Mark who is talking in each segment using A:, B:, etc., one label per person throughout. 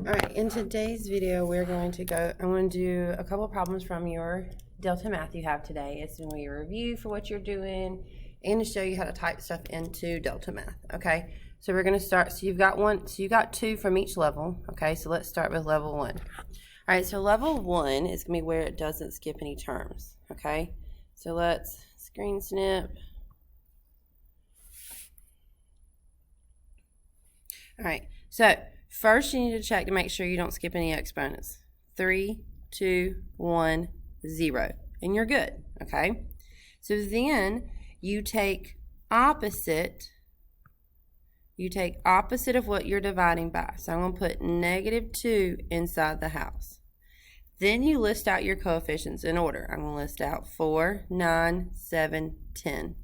A: Alright, in today's video I'm going to do a couple problems from your Delta Math you have today. It's going to be a review for what you're doing and to show you how to type stuff into Delta Math. Okay, so we're going to start. So you got two from each level. Okay, so let's start with level 1. Alright, so level 1 is going to be where it doesn't skip any terms. Okay, so let's screen snip. Alright, so first you need to check to make sure you don't skip any exponents. 3, 2, 1, 0. And you're good. Okay? So then you take opposite of what you're dividing by. So I'm going to put -2 inside the house. Then you list out your coefficients in order. I'm going to list out 4, 9, 7, 10.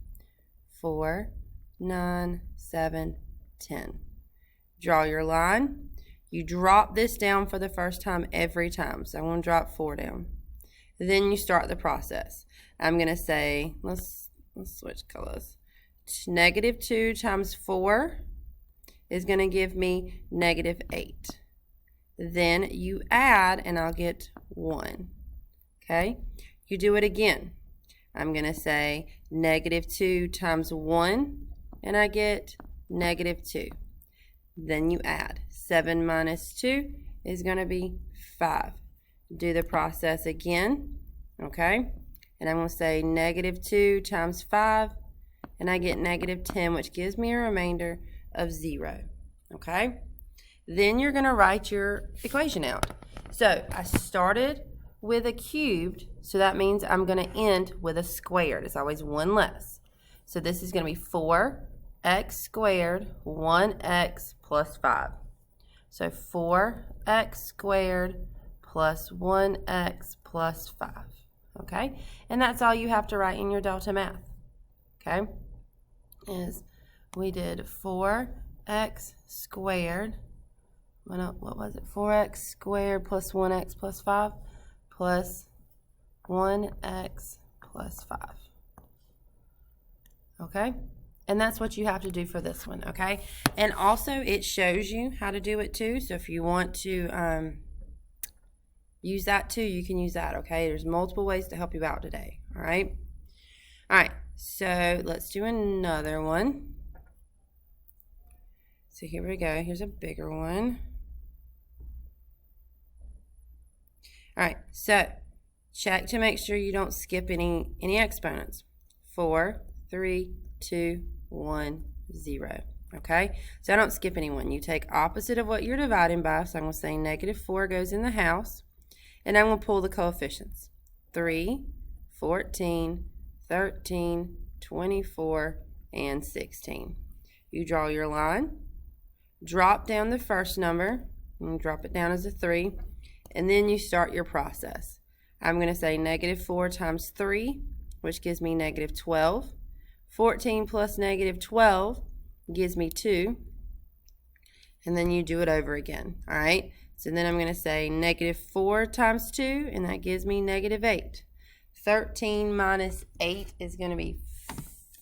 A: 4, 9, 7, 10. Draw your line. You drop this down for the first time every time. So I'm going to drop 4 down. Then you start the process. I'm going to say, let's switch colors. -2 times 4 is going to give me -8. Then you add and I'll get 1. Okay? You do it again. I'm going to say -2 times 1 and I get -2. Then you add. 7 minus 2 is going to be 5. Do the process again. Okay? And I'm going to say -2 times 5. And I get -10, which gives me a remainder of 0. Okay? Then you're going to write your equation out. So I started with a cubed. So that means I'm going to end with a squared. It's always one less. So this is going to be 4x squared 1x plus 5. So 4x squared plus 1x plus 5. Okay? And that's all you have to write in your Delta Math. Okay? Is we did 4x squared. What was it? 4x squared plus 1x plus 5 plus 1x plus 5. Okay? And that's what you have to do for this one, okay? And also, it shows you how to do it too. So if you want to use that too, you can use that, okay? There's multiple ways to help you out today, all right? All right, so let's do another one. So here we go. Here's a bigger one. All right, so check to make sure you don't skip any exponents. 4, 3, 2, 1, 0. Okay, so I don't skip anyone. You take opposite of what you're dividing by. So I'm going to say -4 goes in the house. And I'm going to pull the coefficients. 3, 14, 13, 24, and 16. You draw your line. Drop down the first number. And drop it down as a 3. And then you start your process. I'm going to say -4 times 3, which gives me -12. 14 plus -12 gives me 2. And then you do it over again. All right? So then I'm going to say -4 times 2, and that gives me -8. 13 minus 8 is going to be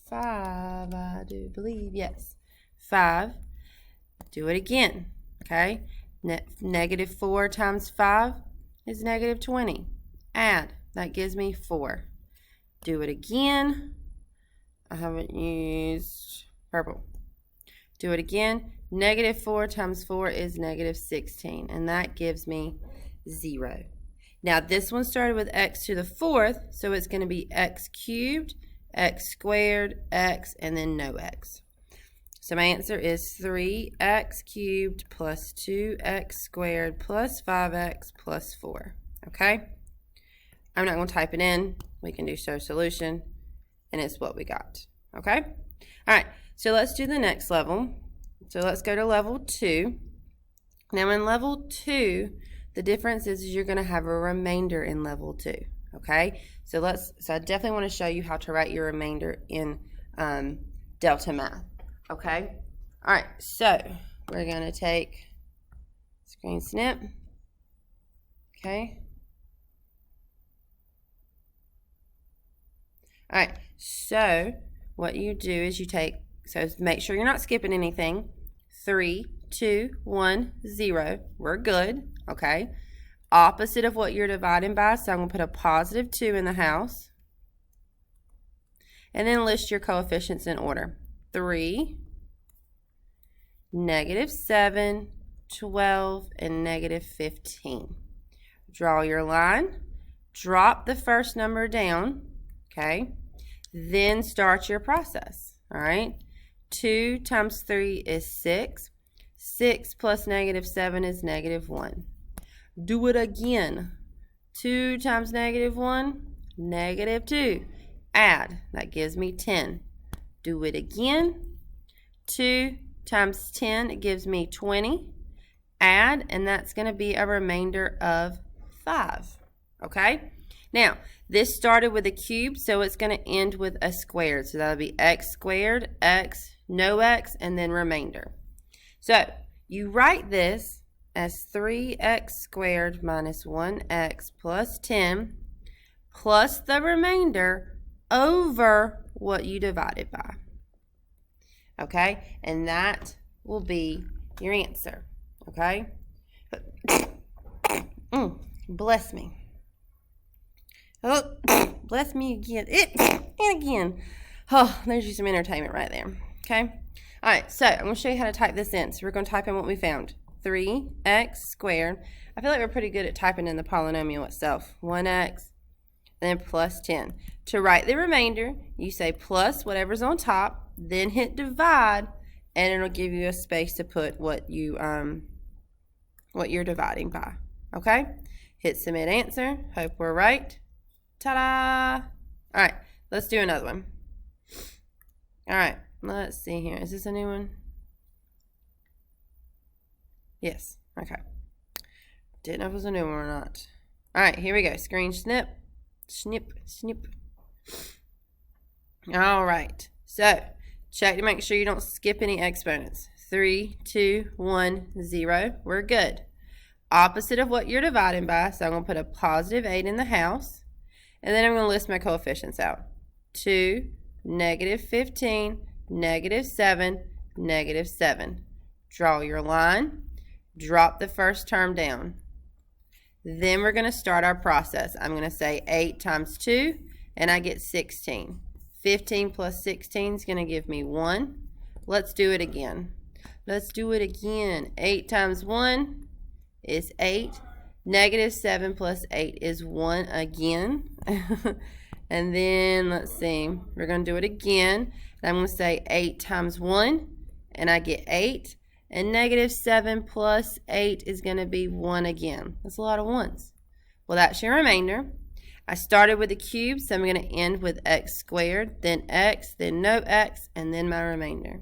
A: 5, I do believe. Yes, 5. Do it again. Okay? -4 times 5 is -20. Add. That gives me 4. Do it again. I haven't used purple. Do it again. -4 times 4 is -16, and that gives me 0. Now this one started with x to the 4th, so it's going to be x cubed, x squared, x, and then no x. So my answer is 3x cubed plus 2x squared plus 5x plus 4. Okay? I'm not going to type it in. We can do show solution. And it's what we got. Okay? All right. So let's do the next level. So let's go to level 2. Now in level 2, the difference is you're going to have a remainder in level 2. Okay? So I definitely want to show you how to write your remainder in Delta Math. Okay? All right. So we're going to take screen snip. Okay? All right, so what you do is you take, so make sure you're not skipping anything. 3, 2, 1, 0. We're good, okay? Opposite of what you're dividing by, so I'm going to put a positive 2 in the house. And then list your coefficients in order. 3, -7, 12, and -15. Draw your line. Drop the first number down, okay? Then start your process, all right? 2 times 3 is 6. 6 plus -7 is -1. Do it again. 2 times -1, -2. Add, that gives me 10. Do it again. 2 times 10, it gives me 20. Add, and that's going to be a remainder of 5. Okay? Now, this started with a cube, so it's going to end with a squared. So that'll be x squared, x, no x, and then remainder. So you write this as 3x squared minus 1x plus 10 plus the remainder over what you divided by. Okay? And that will be your answer. Okay? Bless me. Oh, bless me again. And again. Oh, there's you some entertainment right there. Okay? All right, so I'm going to show you how to type this in. So we're going to type in what we found. 3x squared. I feel like we're pretty good at typing in the polynomial itself. 1x, then plus 10. To write the remainder, you say plus whatever's on top, then hit divide, and it'll give you a space to put what you're dividing by. Okay? Hit submit answer. Hope we're right. Ta-da! All right, let's do another one. All right, let's see here. Is this a new one? Yes. Okay. Didn't know if it was a new one or not. All right, here we go. Screen snip. Snip, snip. All right. So, check to make sure you don't skip any exponents. 3, 2, 1, 0. We're good. Opposite of what you're dividing by, so I'm going to put a positive 8 in the house. And then I'm going to list my coefficients out. 2, -15, -7, -7. Draw your line. Drop the first term down. Then we're going to start our process. I'm going to say 8 times 2, and I get 16. 15 plus 16 is going to give me 1. Let's do it again. Let's do it again. 8 times 1 is 8. -7 plus 8 is 1 again. And then, let's see, we're going to do it again. I'm going to say 8 times 1, and I get 8. And -7 plus 8 is going to be 1 again. That's a lot of 1s. Well, that's your remainder. I started with a cube, so I'm going to end with x squared, then x, then no x, and then my remainder.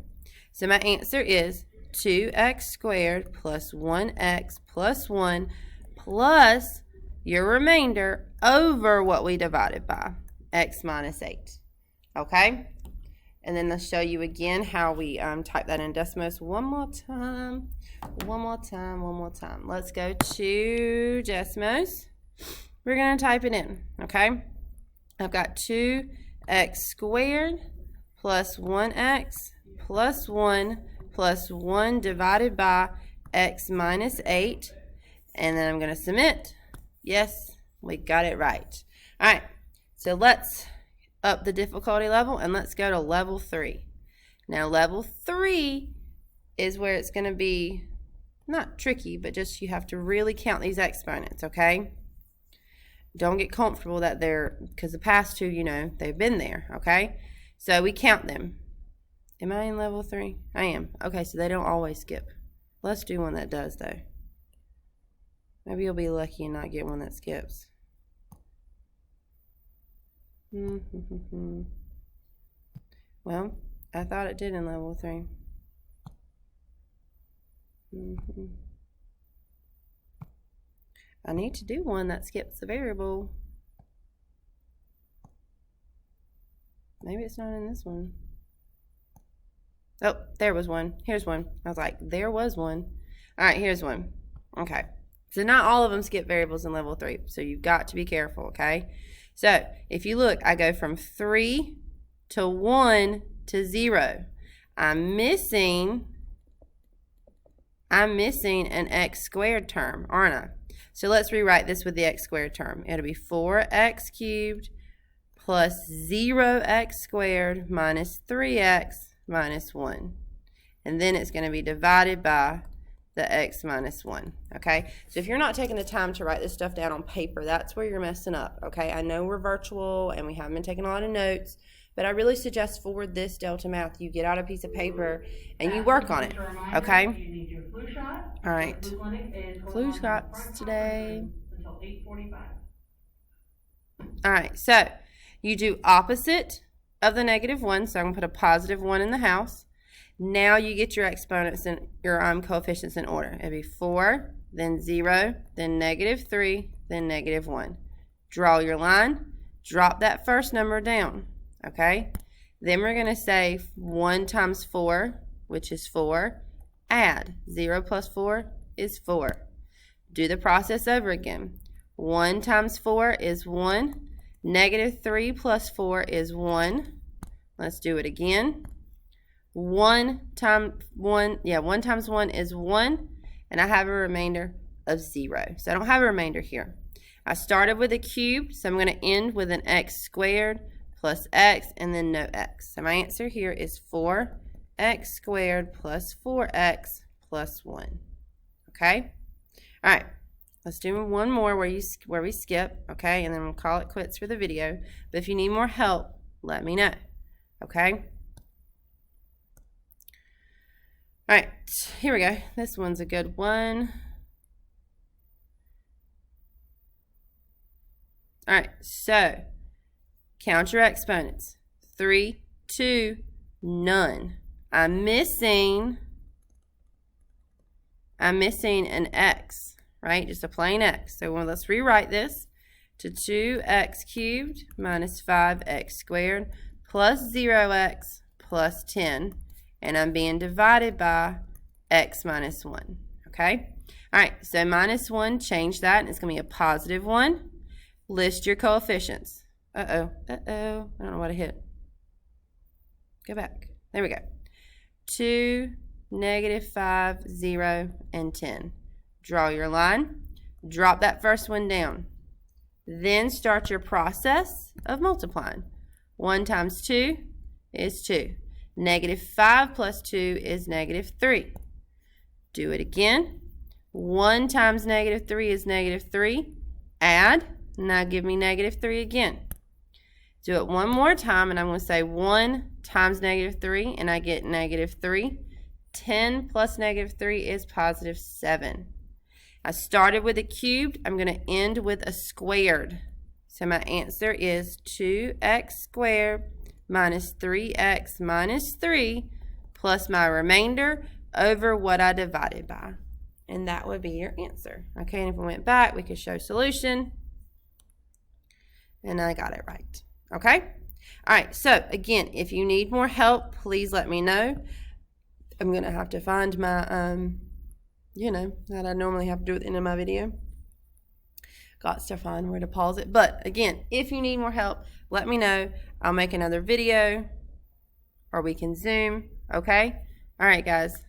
A: So my answer is 2x squared plus 1x plus 1 plus your remainder over what we divided by, x minus 8. Okay? And then I'll show you again how we type that in Desmos one more time. Let's go to Desmos. We're going to type it in, okay? I've got 2x squared plus 1x plus 1 plus 1 divided by x minus 8. And then I'm going to submit. Yes, we got it right. All right, so let's up the difficulty level, and let's go to level 3. Now, level 3 is where it's going to be not tricky, but just you have to really count these exponents, okay? Don't get comfortable that they're, because the past two, you know, they've been there, okay? So we count them. Am I in level 3? I am. Okay, so they don't always skip. Let's do one that does, though. Maybe you'll be lucky and not get one that skips. Well, I thought it did in level 3. I need to do one that skips the variable. Maybe it's not in this one. Oh, there was one. Here's one. I was like, there was one. All right, here's one. Okay. So not all of them skip variables in level 3. So you've got to be careful, okay? So if you look, I go from 3 to 1 to 0. I'm missing I'm missing an x squared term, aren't I? So let's rewrite this with the x squared term. It'll be 4x cubed plus 0x squared minus 3x minus 1. And then it's going to be divided by the x minus 1, okay? So if you're not taking the time to write this stuff down on paper, that's where you're messing up, okay? I know we're virtual and we haven't been taking a lot of notes, but I really suggest for this Delta Math, you get out a piece of paper and you work on it, okay?
B: You need your flu shot.
A: All right.
B: The flu clinic is
A: Flu
B: going on
A: shots today.
B: until 8:45.
A: All right, so you do opposite of the -1, so I'm going to put a +1 in the house. Now you get your exponents and your coefficients in order. It'll be 4, then 0, then -3, then -1. Draw your line, drop that first number down, okay? Then we're going to say 1 times 4, which is 4, add 0 plus 4 is 4. Do the process over again. 1 times 4 is 1. -3 plus 4 is 1. Let's do it again. 1 times 1 is 1, and I have a remainder of 0. So I don't have a remainder here. I started with a cube, so I'm going to end with an x squared plus x and then no x. So my answer here is 4x squared plus 4x plus 1. Okay? All right. Let's do one more where we skip, okay? And then we'll call it quits for the video. But if you need more help, let me know. Okay? All right, here we go. This one's a good one. All right, so count your exponents. 3, 2, none. I'm missing an x, right? Just a plain x. So let's rewrite this to 2x cubed minus 5x squared plus 0x plus 10. And I'm being divided by x minus 1, okay? All right, so -1, change that, and it's going to be a +1. List your coefficients. Uh-oh, I don't know what I hit. Go back. There we go. 2, -5, 0, and 10. Draw your line. Drop that first one down. Then start your process of multiplying. 1 times 2 is 2. -5 plus 2 is -3. Do it again. 1 times -3 is -3. Add. Now give me -3 again. Do it one more time, and I'm going to say 1 times -3, and I get -3. 10 plus -3 is +7. I started with a cubed. I'm going to end with a squared. So my answer is 2x squared minus 3x minus 3 plus my remainder over what I divided by. And that would be your answer. Okay, and if we went back, we could show solution. And I got it right. Okay? All right, so again, if you need more help, please let me know. I'm going to have to find my, that I normally have to do at the end of my video. Got to find where to pause it. But again, if you need more help, let me know. I'll make another video or we can Zoom. Okay? All right, guys.